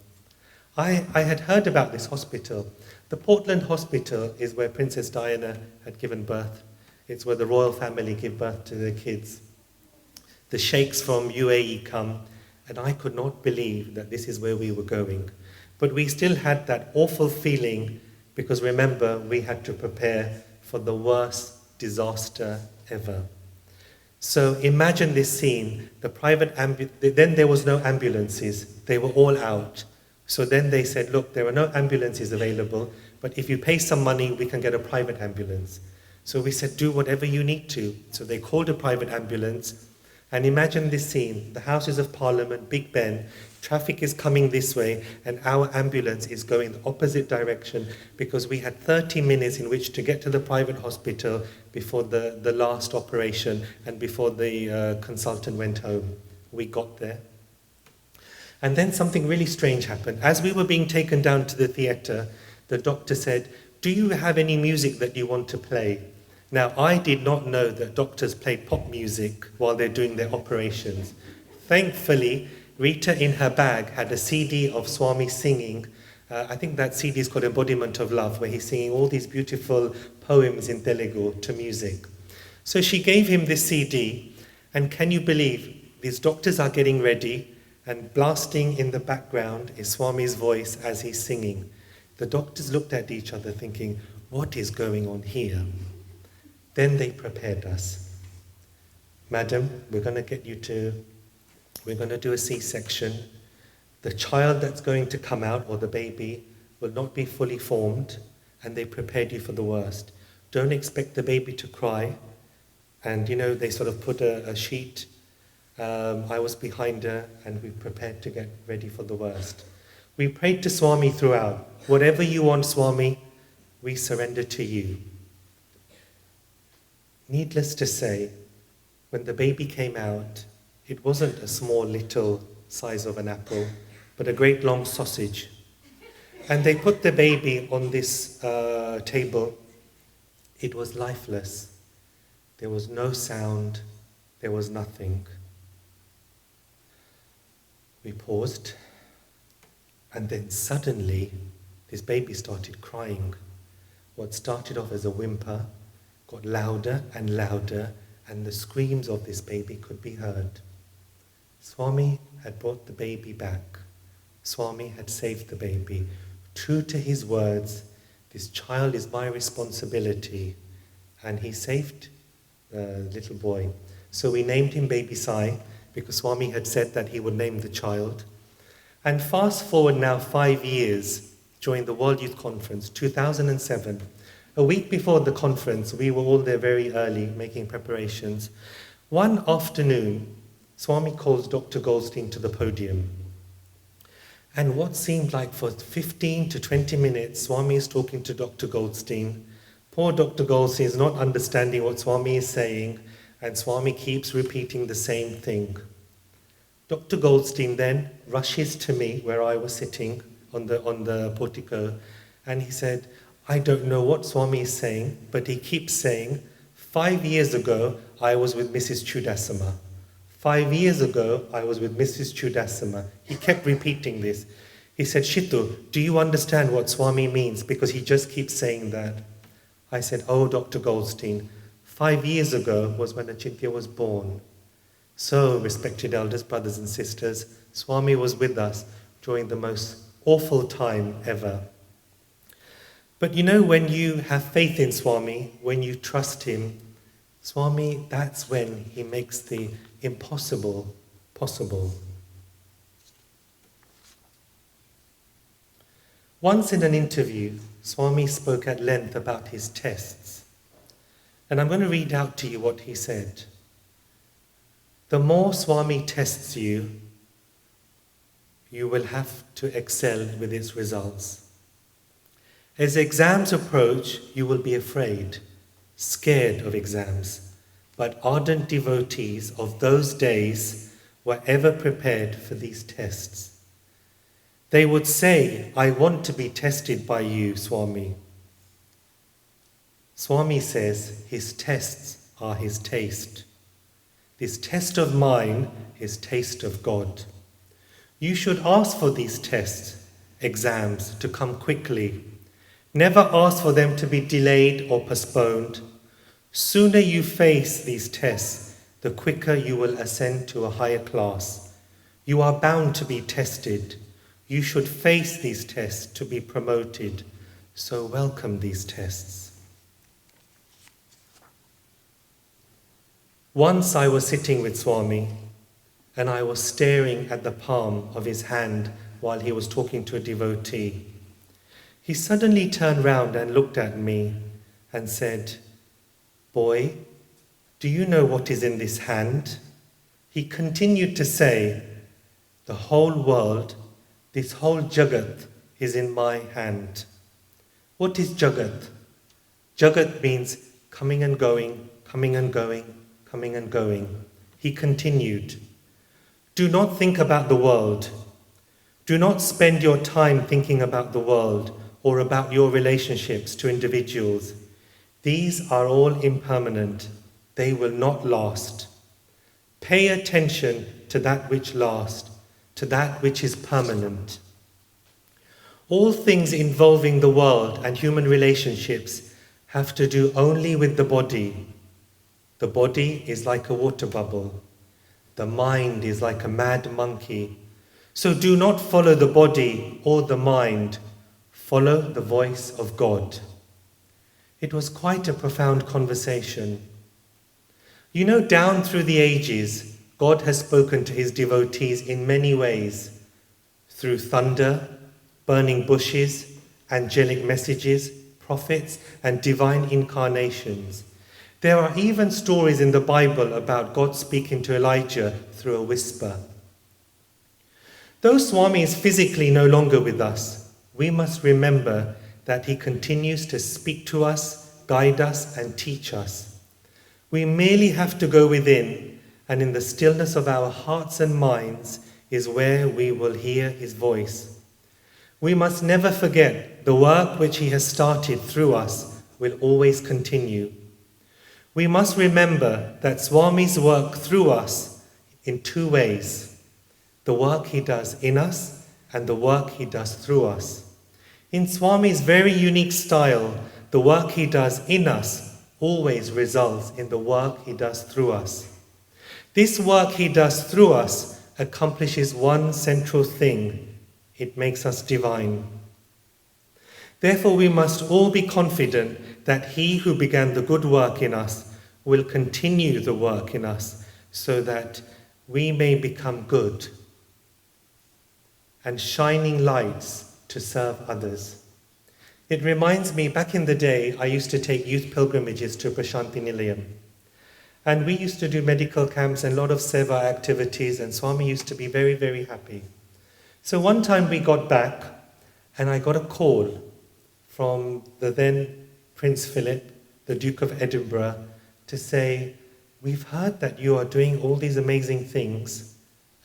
I had heard about this hospital. The Portland Hospital is where Princess Diana had given birth. It's where the royal family give birth to their kids. The sheikhs from UAE come, and I could not believe that this is where we were going. But we still had that awful feeling because remember, we had to prepare for the worst disaster ever. So imagine this scene, then there was no ambulances, they were all out. So then they said, "Look, there are no ambulances available, but if you pay some money, we can get a private ambulance." So we said, "Do whatever you need to." So they called a private ambulance. And imagine this scene, the Houses of Parliament, Big Ben, traffic is coming this way, and our ambulance is going the opposite direction because we had 30 minutes in which to get to the private hospital before the last operation and before the consultant went home. We got there. And then something really strange happened. As we were being taken down to the theatre, the doctor said, "Do you have any music that you want to play?" Now, I did not know that doctors play pop music while they're doing their operations. Thankfully, Rita in her bag had a CD of Swami singing. I think that CD is called Embodiment of Love, where he's singing all these beautiful poems in Telugu to music. So she gave him this CD, and can you believe, these doctors are getting ready, and blasting in the background is Swami's voice as he's singing. The doctors looked at each other thinking, what is going on here? Then they prepared us. Madam, we're going to do a C-section. The child that's going to come out, or the baby, will not be fully formed, and they prepared you for the worst. Don't expect the baby to cry. And they sort of put a sheet. I was behind her, and we prepared to get ready for the worst. We prayed to Swami throughout. Whatever you want, Swami, we surrender to you. Needless to say, when the baby came out, it wasn't a small little size of an apple, but a great long sausage. And they put the baby on this table. It was lifeless. There was no sound. There was nothing. We paused, and then suddenly this baby started crying. What started off as a whimper got louder and louder, and the screams of this baby could be heard. Swami had brought the baby back. Swami had saved the baby. True to his words, this child is my responsibility. And he saved the little boy. So we named him Baby Sai, because Swami had said that he would name the child. And fast forward now 5 years, during the World Youth Conference, 2007. A week before the conference, we were all there very early, making preparations. One afternoon, Swami calls Dr. Goldstein to the podium. And what seemed like for 15 to 20 minutes, Swami is talking to Dr. Goldstein. Poor Dr. Goldstein is not understanding what Swami is saying, and Swami keeps repeating the same thing. Dr. Goldstein then rushes to me where I was sitting on the portico, and he said, I don't know what Swami is saying, but he keeps saying, 5 years ago, I was with Mrs. Chudasama. 5 years ago, I was with Mrs. Chudasama. He kept repeating this. He said, Shittu, do you understand what Swami means? Because he just keeps saying that. I said, oh, Dr. Goldstein, 5 years ago was when Achintya was born. So, respected elders, brothers and sisters, Swami was with us during the most awful time ever. But when you have faith in Swami, when you trust him, Swami, that's when he makes the impossible possible. Once in an interview, Swami spoke at length about his tests. And I'm going to read out to you what he said. The more Swami tests you, you will have to excel with its results. As exams approach, you will be afraid, scared of exams, but ardent devotees of those days were ever prepared for these tests. They would say, I want to be tested by you, Swami. Swami says his tests are his taste. This test of mine is taste of God. You should ask for these tests, exams, to come quickly. Never ask for them to be delayed or postponed. Sooner you face these tests, the quicker you will ascend to a higher class. You are bound to be tested. You should face these tests to be promoted. So welcome these tests. Once I was sitting with Swami, and I was staring at the palm of his hand while he was talking to a devotee. He suddenly turned round and looked at me and said, Boy, do you know what is in this hand? He continued to say, the whole world, this whole Jagat is in my hand. What is Jagat? Jagat means coming and going, coming and going, coming and going. He continued, do not think about the world. Do not spend your time thinking about the world or about your relationships to individuals. These are all impermanent. They will not last. Pay attention to that which lasts, to that which is permanent. All things involving the world and human relationships have to do only with the body. The body is like a water bubble. The mind is like a mad monkey. So do not follow the body or the mind. Follow the voice of God. It was quite a profound conversation. You know, down through the ages, God has spoken to his devotees in many ways, through thunder, burning bushes, angelic messages, prophets, and divine incarnations. There are even stories in the Bible about God speaking to Elijah through a whisper. Though Swami is physically no longer with us, we must remember that he continues to speak to us, guide us, and teach us. We merely have to go within, and in the stillness of our hearts and minds is where we will hear his voice. We must never forget the work which he has started through us will always continue. We must remember that Swami's work through us in two ways: the work he does in us and the work he does through us. In Swami's very unique style, the work he does in us always results in the work he does through us. This work he does through us accomplishes one central thing: it makes us divine. Therefore, we must all be confident that he who began the good work in us will continue the work in us so that we may become good and shining lights to serve others. It reminds me, back in the day, I used to take youth pilgrimages to Prashanti Nilayam. And we used to do medical camps and a lot of seva activities, and Swami used to be very, very happy. So one time we got back, and I got a call from the then Prince Philip, the Duke of Edinburgh, to say, "We've heard that you are doing all these amazing things,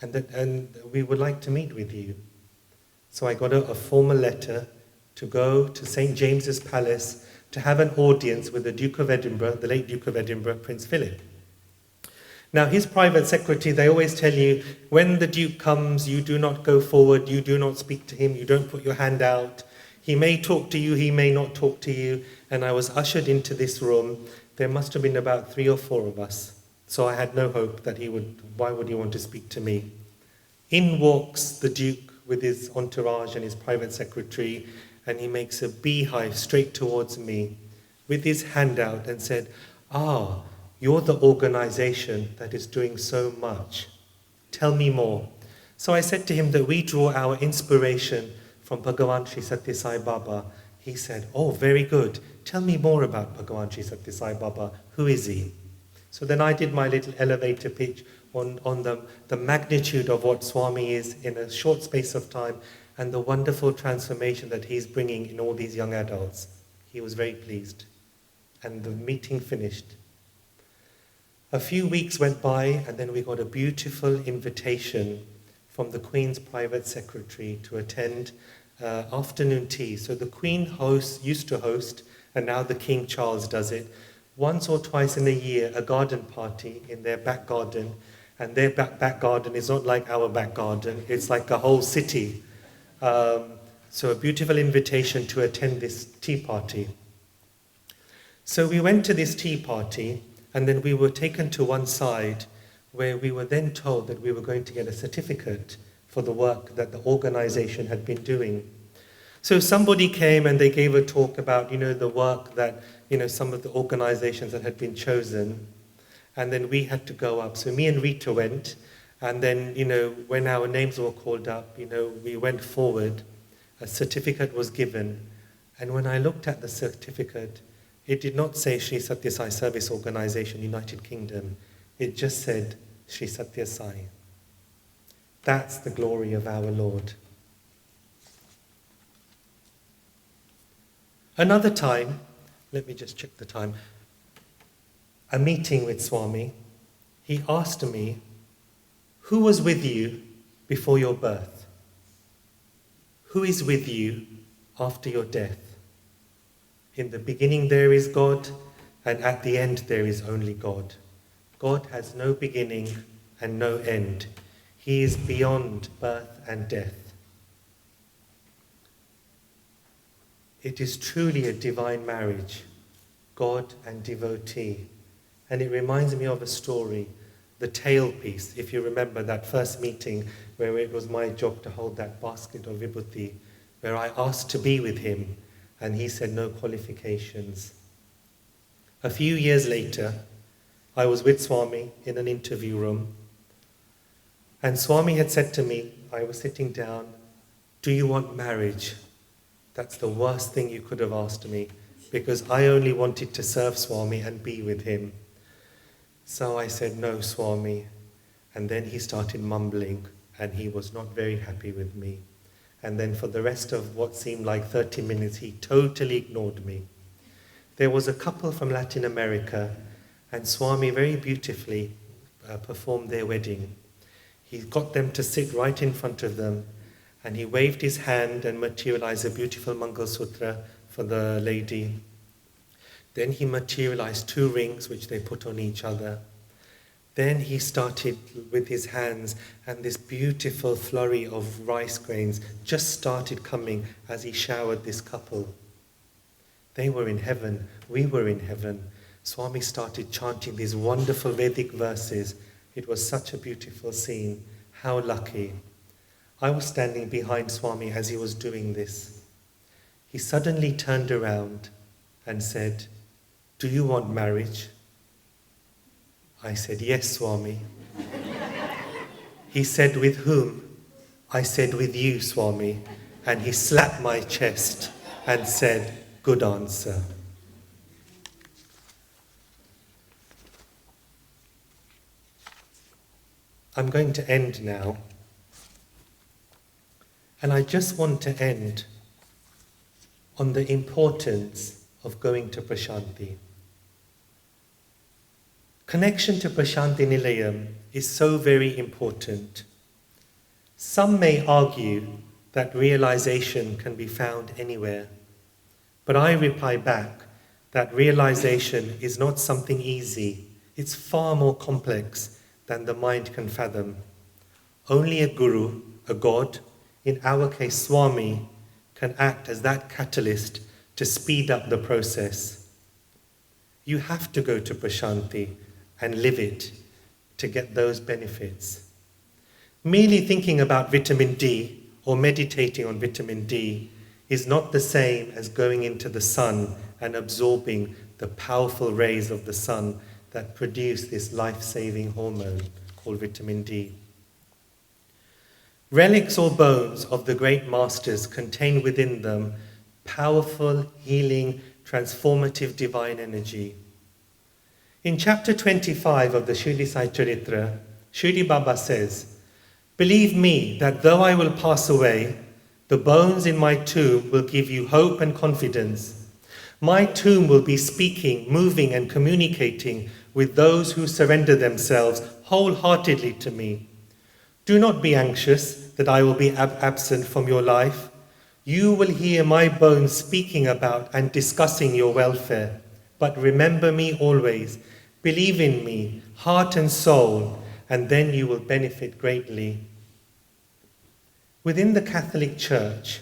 and we would like to meet with you." So I got a formal letter to go to St. James's Palace to have an audience with the Duke of Edinburgh, the late Duke of Edinburgh, Prince Philip. Now, his private secretary, they always tell you, when the Duke comes, you do not go forward, you do not speak to him, you don't put your hand out. He may talk to you, he may not talk to you. And I was ushered into this room. There must have been about 3 or 4 of us. So I had no hope that why would he want to speak to me? In walks the Duke with his entourage and his private secretary, and he makes a beehive straight towards me with his hand out and said, "Ah, you're the organization that is doing so much. Tell me more." So I said to him that we draw our inspiration from Bhagavan Sri Satya Sai Baba. He said, "Oh, very good. Tell me more about Bhagavan Sri Satya Sai Baba. Who is he?" So then I did my little elevator pitch on the magnitude of what Swami is in a short space of time and the wonderful transformation that he's bringing in all these young adults. He was very pleased. And the meeting finished. A few weeks went by, and then we got a beautiful invitation from the Queen's private secretary to attend afternoon tea. So the Queen used to host, and now the King Charles does it, once or twice in a year, a garden party in their back garden. And their back garden is not like our back garden, it's like a whole city. So a beautiful invitation to attend this tea party. So we went to this tea party, and then we were taken to one side where we were then told that we were going to get a certificate for the work that the organization had been doing. So somebody came and they gave a talk about, the work that, some of the organizations that had been chosen. And then we had to go up. So me and Rita went. And then, when our names were called up, we went forward. A certificate was given. And when I looked at the certificate, it did not say Sri Satya Sai Service Organization, United Kingdom. It just said Sri Satya Sai. That's the glory of our Lord. Another time, let me just check the time, a meeting with Swami, he asked me, "Who was with you before your birth? Who is with you after your death? In the beginning there is God, and at the end there is only God. God has no beginning and no end. He is beyond birth and death." It is truly a divine marriage, God and devotee. And it reminds me of a story, the tailpiece, if you remember that first meeting where it was my job to hold that basket of vibhuti, where I asked to be with him, and he said no qualifications. A few years later, I was with Swami in an interview room, and Swami had said to me, I was sitting down, "Do you want marriage?" That's the worst thing you could have asked me, because I only wanted to serve Swami and be with him. So I said, "No, Swami." And then he started mumbling, and he was not very happy with me. And then for the rest of what seemed like 30 minutes, he totally ignored me. There was a couple from Latin America, and Swami very beautifully performed their wedding. He got them to sit right in front of them, and he waved his hand and materialized a beautiful Mangal Sutra for the lady. Then he materialized 2 rings which they put on each other. Then he started with his hands, and this beautiful flurry of rice grains just started coming as he showered this couple. They were in heaven, we were in heaven. Swami started chanting these wonderful Vedic verses. It was such a beautiful scene. How lucky. I was standing behind Swami as he was doing this. He suddenly turned around and said, "Do you want marriage?" I said, "Yes, Swami." He said, "With whom?" I said, "With you, Swami." And he slapped my chest and said, "Good answer." I'm going to end now. And I just want to end on the importance of going to Prashanti. Connection to Prashanti Nilayam is so very important. Some may argue that realization can be found anywhere, but I reply back that realization is not something easy. It's far more complex than the mind can fathom. Only a guru, a god, in our case Swami, can act as that catalyst to speed up the process. You have to go to Prashanti and live it to get those benefits. Merely thinking about vitamin D or meditating on vitamin D is not the same as going into the sun and absorbing the powerful rays of the sun that produce this life-saving hormone called vitamin D. Relics or bones of the great masters contain within them powerful, healing, transformative divine energy. In chapter 25 of the Shirdi Sai Charitra, Shirdi Baba says, "Believe me that though I will pass away, the bones in my tomb will give you hope and confidence. My tomb will be speaking, moving and communicating with those who surrender themselves wholeheartedly to me. Do not be anxious that I will be absent from your life. You will hear my bones speaking about and discussing your welfare. But remember me always. Believe in me, heart and soul, and then you will benefit greatly." Within the Catholic Church,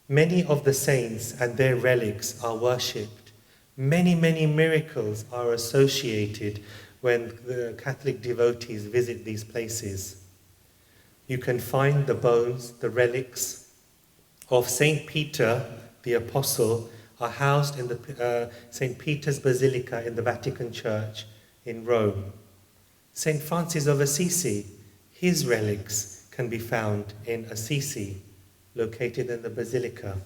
many of the saints and their relics are worshipped. Many, many miracles are associated when the Catholic devotees visit these places. You can find the bones, the relics of Saint Peter, the Apostle, are housed in the St. Peter's Basilica in the Vatican Church in Rome. St. Francis of Assisi, his relics can be found in Assisi, located in the Basilica.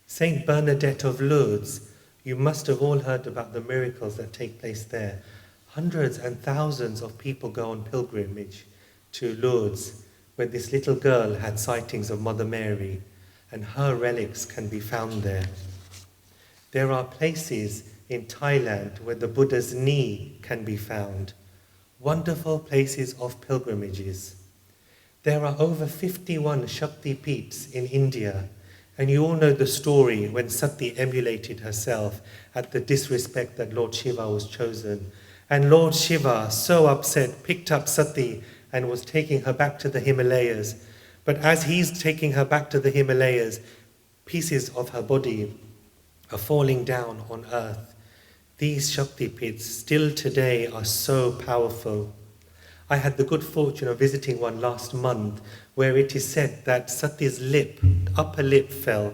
St. Bernadette of Lourdes, you must have all heard about the miracles that take place there. Hundreds and thousands of people go on pilgrimage to Lourdes, where this little girl had sightings of Mother Mary, and her relics can be found there. There are places in Thailand where the Buddha's knee can be found. Wonderful places of pilgrimages. There are over 51 Shakti Peeths in India, and you all know the story when Sati emulated herself at the disrespect that Lord Shiva was chosen. And Lord Shiva, so upset, picked up Sati and was taking her back to the Himalayas. But as he's taking her back to the Himalayas, pieces of her body are falling down on earth. These Shakti Peeths still today are so powerful. I had the good fortune of visiting one last month where it is said that Sati's upper lip fell.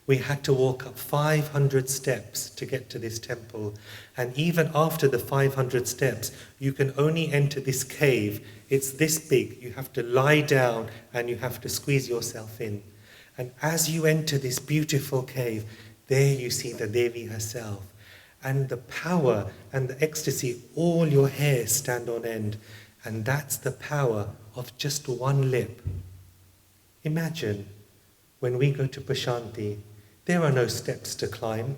We had to walk up 500 steps to get to this temple. And even after the 500 steps, you can only enter this cave. It's this big. You have to lie down and you have to squeeze yourself in. And as you enter this beautiful cave, there you see the Devi herself. And the power and the ecstasy, all your hairs stand on end. And that's the power of just one lip. Imagine when we go to Prashanti, there are no steps to climb,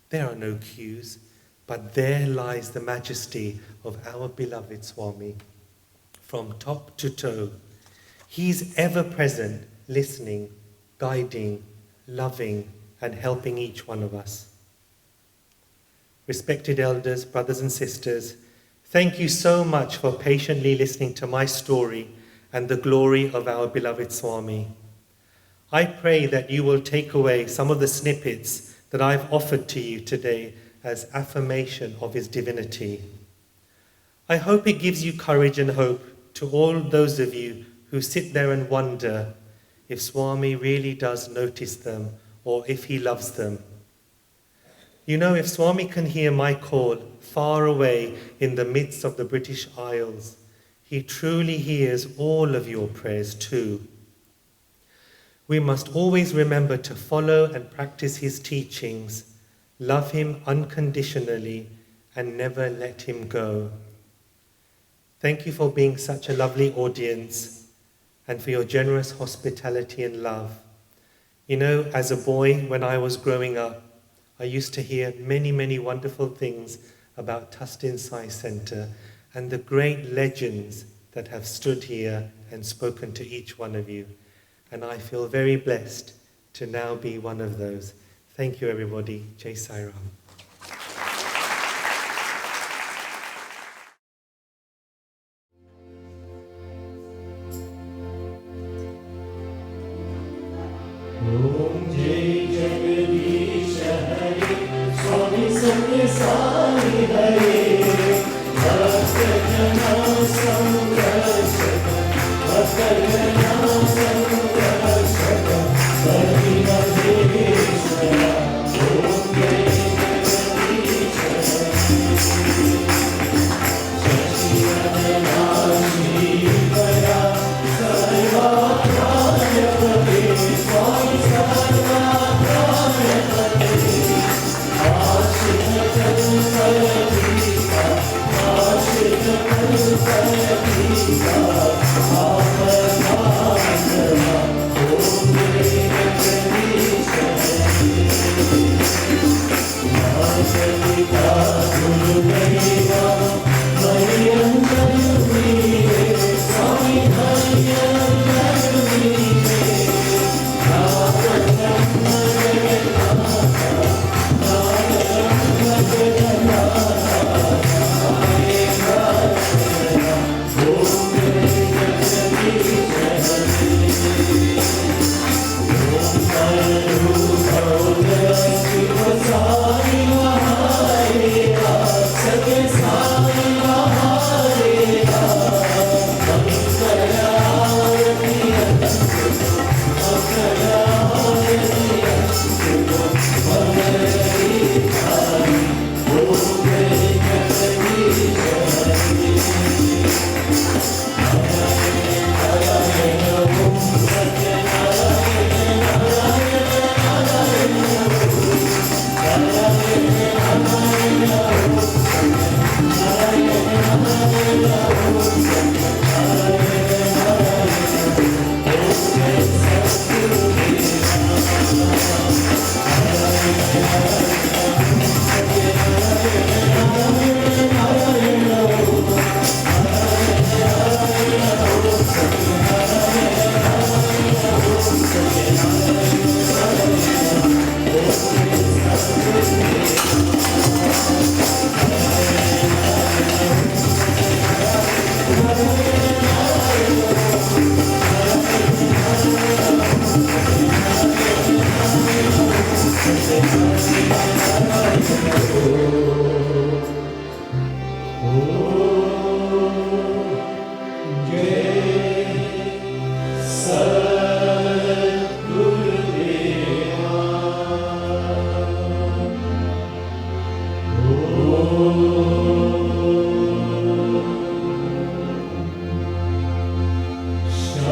there are no queues, but there lies the majesty of our beloved Swami. From top to toe, he's ever present, listening, guiding, loving, and helping each one of us. Respected elders, brothers and sisters, thank you so much for patiently listening to my story and the glory of our beloved Swami. I pray that you will take away some of the snippets that I've offered to you today as affirmation of his divinity. I hope it gives you courage and hope to all those of you who sit there and wonder if Swami really does notice them or if he loves them. You know, if Swami can hear my call far away in the midst of the British Isles, he truly hears all of your prayers too. We must always remember to follow and practice his teachings, love him unconditionally, and never let him go. Thank you for being such a lovely audience and for your generous hospitality and love. You know, as a boy, when I was growing up, I used to hear many, many wonderful things about Tustin Sai Center and the great legends that have stood here and spoken to each one of you. And I feel very blessed to now be one of those. Thank you, everybody. Jai Sai Ram. Om Jai Jagadish Hare Swami Satya Sai Hare Bhakta Jana Samrashaka Bhakta Jana Samrashaka Bhakti Madheshwara Om Jai Jagadish Hare Shashivadana Shivaya Sarvapraya Pade Swami Sarvapraya Pade Ashita Kalpalika Ashita Kalpalika Avana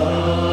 Ram